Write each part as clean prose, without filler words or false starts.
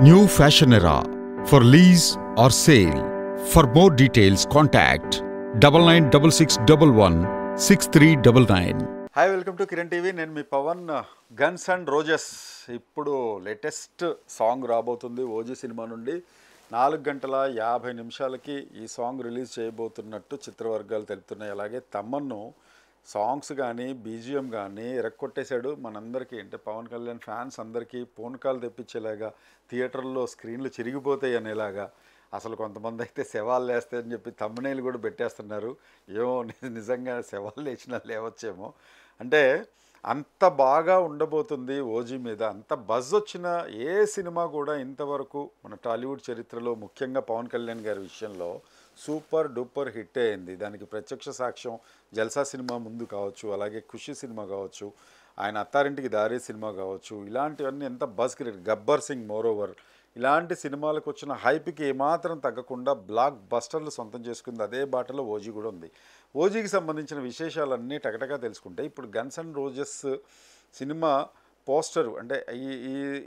New fashion era for lease or sale. For more details, contact 9966116399. Hi welcome to Kiran TV. నేను మీ Pawan. Guns and roses ఇప్పుడు latest song రాబోతుంది OG cinema నుండి. 4 గంటల 50 నిమిషాలకి ఈ song release చేయబోతున్నట్టు చిత్రవర్గాలు తెలుపుతున్నాయి. అలాగే తమన్ను సాంగ్స్ కానీ బీజిఎం కానీ ఎరక్కొట్టేశాడు మనందరికీ. అంటే పవన్ కళ్యాణ్ ఫ్యాన్స్ అందరికీ పూనకాలు తెప్పించేలాగా, థియేటర్లో స్క్రీన్లు చిరిగిపోతాయి అనేలాగా, అసలు కొంతమంది అయితే శవాలు లేస్తాయని చెప్పి తమ్మునేలు కూడా పెట్టేస్తున్నారు. ఏమో నిజంగా శవాలు లేచినా లేవచ్చేమో. అంటే అంత బాగా ఉండబోతుంది ఓజీ మీద. అంత బజ్ వచ్చిన ఏ సినిమా కూడా ఇంతవరకు మన టాలీవుడ్ చరిత్రలో, ముఖ్యంగా పవన్ కళ్యాణ్ గారి విషయంలో సూపర్ డూపర్ హిట్ అయింది. దానికి ప్రత్యక్ష సాక్ష్యం జల్సా సినిమా ముందు కావచ్చు, అలాగే ఖుషి సినిమా కావచ్చు, ఆయన అత్తారింటికి దారి సినిమా కావచ్చు, ఇలాంటివన్నీ ఎంత buzz create. Gabbar Singh moreover, ఇలాంటి సినిమాలకు వచ్చిన హైప్కి ఏమాత్రం తగ్గకుండా బ్లాక్ బస్టర్లు సొంతం చేసుకుంది. అదే బాటలో ఓజీ కూడా ఉంది. ఓజీకి సంబంధించిన విశేషాలన్నీ టకటగా తెలుసుకుంటే, ఇప్పుడు guns and roses cinema poster, అంటే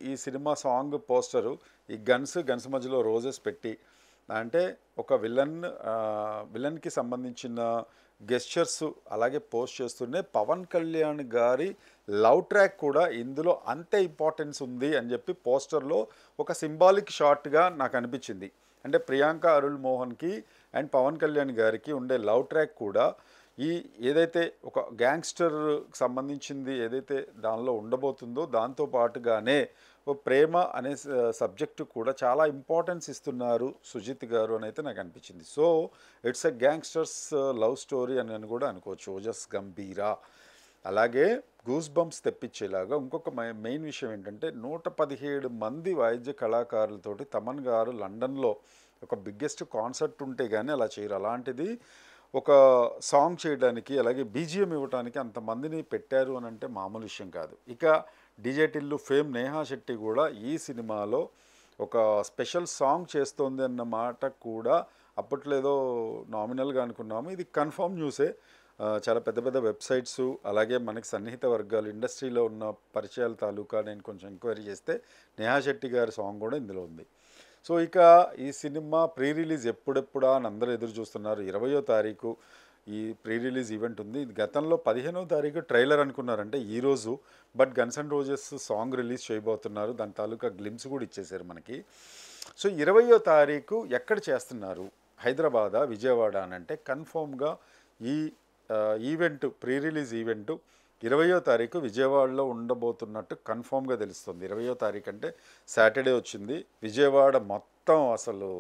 ఈ సినిమా సాంగ్ పోస్టరు, ఈ గన్స్ మధ్యలో రోజెస్ పెట్టి, అంటే ఒక విలన్కి సంబంధించిన గెస్చర్స్ అలాగే పోస్ట్ చేస్తూనే పవన్ కళ్యాణ్ గారి లవ్ ట్రాక్ కూడా ఇందులో అంతే ఇంపార్టెన్స్ ఉంది అని చెప్పి పోస్టర్లో ఒక సింబాలిక్ షాట్గా నాకు అనిపించింది. అంటే ప్రియాంక అరుళ్ మోహన్కి అండ్ పవన్ కళ్యాణ్ గారికి ఉండే లవ్ ట్రాక్ కూడా ఏదైతే ఒక గ్యాంగ్స్టర్ సంబంధించింది ఏదైతే దానిలో ఉండబోతుందో దాంతో పాటుగానే ఓ ప్రేమ అనే సబ్జెక్టు కూడా చాలా ఇంపార్టెన్స్ ఇస్తున్నారు సుజిత్ గారు అని అయితే నాకు అనిపించింది. So it's a gangsters love story అని కూడా అనుకోవచ్చు. ఓజస్ గంభీరా. అలాగే గూస్ బంప్స్ తెప్పించేలాగా ఇంకొక మెయిన్ విషయం ఏంటంటే, 117 మంది వాయిద్య కళాకారులతోటి తమన్ గారు లండన్లో ఒక బిగ్గెస్ట్ కాన్సర్ట్ ఉంటే కానీ అలా చేయరు. అలాంటిది ఒక సాంగ్ చేయడానికి, అలాగే బీజిఎం ఇవ్వడానికి అంతమందిని పెట్టారు అని అంటే మామూలు విషయం కాదు. ఇక డీజే టిల్లు ఫేమ్ నేహా శెట్టి కూడా ఈ సినిమాలో ఒక స్పెషల్ సాంగ్ చేస్తోంది అన్న మాట కూడా అప్పట్లో ఏదో నామినల్గా అనుకున్నాము. ఇది కన్ఫర్మ్ న్యూసే. చాలా పెద్ద పెద్ద వెబ్సైట్స్, అలాగే మనకి సన్నిహిత వర్గాలు, ఇండస్ట్రీలో ఉన్న పరిచయాల తాలూకా నేను కొంచెం ఎంక్వైరీ చేస్తే నేహా శెట్టి గారి సాంగ్ కూడా ఇందులో ఉంది. సో ఇక ఈ సినిమా ప్రీ రిలీజ్ ఎప్పుడెప్పుడా అని అందరూ ఎదురు చూస్తున్నారు. 20వ తారీఖు ఈ ప్రీ రిలీజ్ ఈవెంట్ ఉంది. గతంలో 15వ తారీఖు ట్రైలర్ అనుకున్నారంటే ఈరోజు, but guns and roses song release చేయబోతున్నారు. దాని తాలూకా గ్లిమ్స్ కూడా ఇచ్చేసారు మనకి. సో 20వ తారీఖు ఎక్కడ చేస్తున్నారు, హైదరాబాదా విజయవాడ అని అంటే కన్ఫర్మ్గా ఈ ఈవెంట్, ప్రీ రిలీజ్ ఈవెంటు 20వ తారీఖు విజయవాడలో ఉండబోతున్నట్టు కన్ఫామ్గా తెలుస్తుంది. 20వ తారీఖు అంటే సాటర్డే వచ్చింది. విజయవాడ మొత్తం అసలు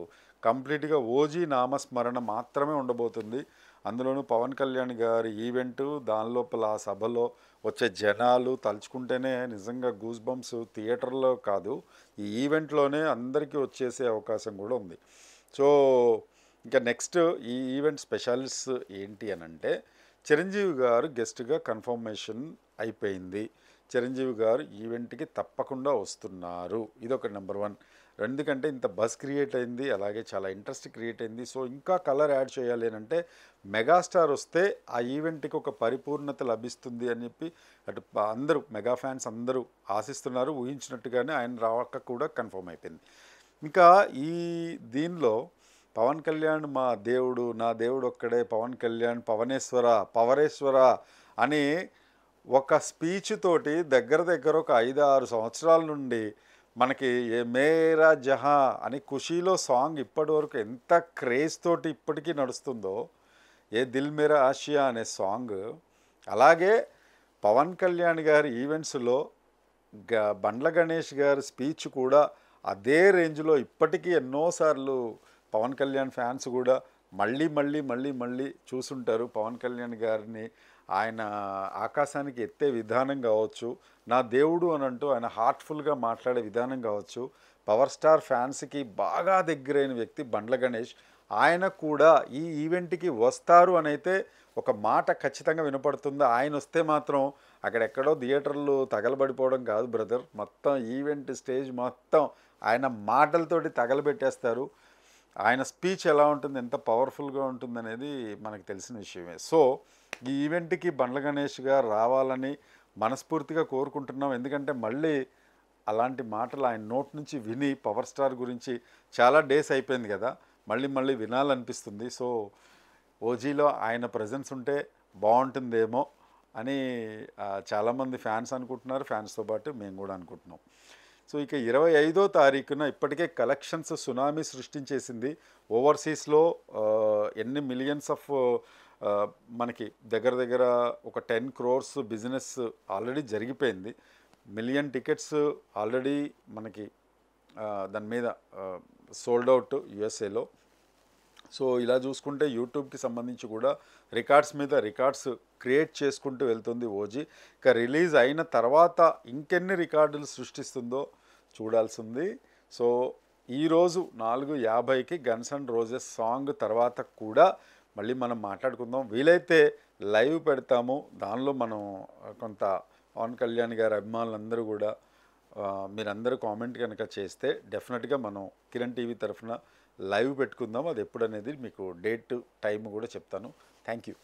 కంప్లీట్గా ఓజీ నామస్మరణ మాత్రమే ఉండబోతుంది. అందులోనూ పవన్ కళ్యాణ్ గారి ఈవెంటు, దాని లోపల ఆ సభలో వచ్చే జనాలు తలుచుకుంటేనే నిజంగా గూస్ బంప్స్. థియేటర్లో కాదు, ఈ ఈవెంట్లోనే అందరికీ వచ్చేసే అవకాశం కూడా ఉంది. సో ఇంకా నెక్స్ట్ ఈ ఈవెంట్ స్పెషల్స్ ఏంటి అని అంటే, చిరంజీవి గారు గెస్ట్గా కన్ఫర్మేషన్ అయిపోయింది. చిరంజీవి గారు ఈవెంట్కి తప్పకుండా వస్తున్నారు. ఇదొక నెంబర్ 1. ఎందుకంటే ఇంత బజ్ క్రియేట్ అయింది, అలాగే చాలా ఇంట్రెస్ట్ క్రియేట్ అయింది. సో ఇంకా కలర్ యాడ్ చేయాలి అని అంటే మెగాస్టార్ వస్తే ఆ ఈవెంట్కి ఒక పరిపూర్ణత లభిస్తుంది అని చెప్పి అటు అందరూ మెగా ఫ్యాన్స్ అందరూ ఆశిస్తున్నారు. ఊహించినట్టుగానే ఆయన రాక కూడా కన్ఫర్మ్ అయిపోయింది. ఇంకా దీనిలో పవన్ కళ్యాణ్ మా దేవుడు, నా దేవుడు ఒక్కడే, పవన్ కళ్యాణ్ పవరేశ్వర అని ఒక స్పీచ్ తోటి దగ్గర ఒక 5-6 సంవత్సరాల నుండి మనకి ఏ మేరా జహా అని ఖుషీలో సాంగ్ ఇప్పటి వరకు ఎంత క్రేజ్ తోటి ఇప్పటికీ నడుస్తుందో, ఏ దిల్ మేరా ఆషియా అనే సాంగ్, అలాగే పవన్ కళ్యాణ్ గారి ఈవెంట్స్లో బండ్ల గణేష్ గారి స్పీచ్ కూడా అదే రేంజ్లో ఇప్పటికీ ఎన్నోసార్లు పవన్ కళ్యాణ్ ఫ్యాన్స్ కూడా మళ్ళీ చూసుంటారు. పవన్ కళ్యాణ్ గారిని ఆయన ఆకాశానికి ఎత్తే విధానం కావచ్చు, నా దేవుడు అని అంటూ ఆయన హార్ట్ఫుల్గా మాట్లాడే విధానం కావచ్చు, పవర్ స్టార్ ఫ్యాన్స్కి బాగా దగ్గరైన వ్యక్తి బండ్ల గణేష్. ఆయన కూడా ఈ ఈవెంట్కి వస్తారు అని అయితే ఒక మాట ఖచ్చితంగా వినపడుతుంది. ఆయన వస్తే మాత్రం అక్కడెక్కడో థియేటర్లు తగలబడిపోవడం కాదు బ్రదర్, మొత్తం ఈవెంట్ స్టేజ్ మొత్తం ఆయన మాటలతోటి తగలబెట్టేస్తారు. ఆయన స్పీచ్ ఎలా ఉంటుంది, ఎంత పవర్ఫుల్గా ఉంటుంది అనేది మనకు తెలిసిన విషయమే. సో ఈ ఈవెంట్కి బండ్ల గణేష్ గారు రావాలని మనస్ఫూర్తిగా కోరుకుంటున్నాం. ఎందుకంటే మళ్ళీ అలాంటి మాటలు ఆయన నోట్ నుంచి విని పవర్ స్టార్ గురించి చాలా డేస్ అయిపోయింది కదా, మళ్ళీ మళ్ళీ వినాలనిపిస్తుంది. సో ఓజీలో ఆయన ప్రజెన్స్ ఉంటే బాగుంటుందేమో అని చాలామంది ఫ్యాన్స్ అనుకుంటున్నారు, ఫ్యాన్స్తో పాటు మేము కూడా అనుకుంటున్నాం. సో ఇక 25వ తారీఖున ఇప్పటికే కలెక్షన్స్ సునామీ సృష్టించేసింది. ఓవర్సీస్లో ఎన్ని మిలియన్స్ ఆఫ్ మనకి దగ్గర దగ్గర ఒక 10 crores బిజినెస్ ఆల్రెడీ జరిగిపోయింది. మిలియన్ టికెట్స్ ఆల్రెడీ మనకి దాని మీద సోల్డ్ అవుట్ యుఎస్ఏలో. సో ఇలా చూసుకుంటే యూట్యూబ్కి సంబంధించి కూడా రికార్డ్స్ మీద రికార్డ్స్ క్రియేట్ చేసుకుంటూ వెళ్తుంది ఓజీ. ఇక రిలీజ్ అయిన తర్వాత ఇంకెన్ని రికార్డులు సృష్టిస్తుందో చూడాల్సింది. సో ఈరోజు 4:50కి గన్స్ అండ్ రోజెస్ సాంగ్ తర్వాత కూడా మళ్ళీ మనం మాట్లాడుకుందాం. వీలైతే లైవ్ పెడతాము, దానిలో మనం కొంత పవన్ కళ్యాణ్ గారి అభిమానులందరూ కూడా మీరందరూ కామెంట్ కనుక చేస్తే డెఫినెట్గా మనం కిరణ్ టీవీ తరఫున లైవ్ పెట్టుకుందాం. అది ఎప్పుడనేది మీకు డేట్ టైం కూడా చెప్తాను. Thank you.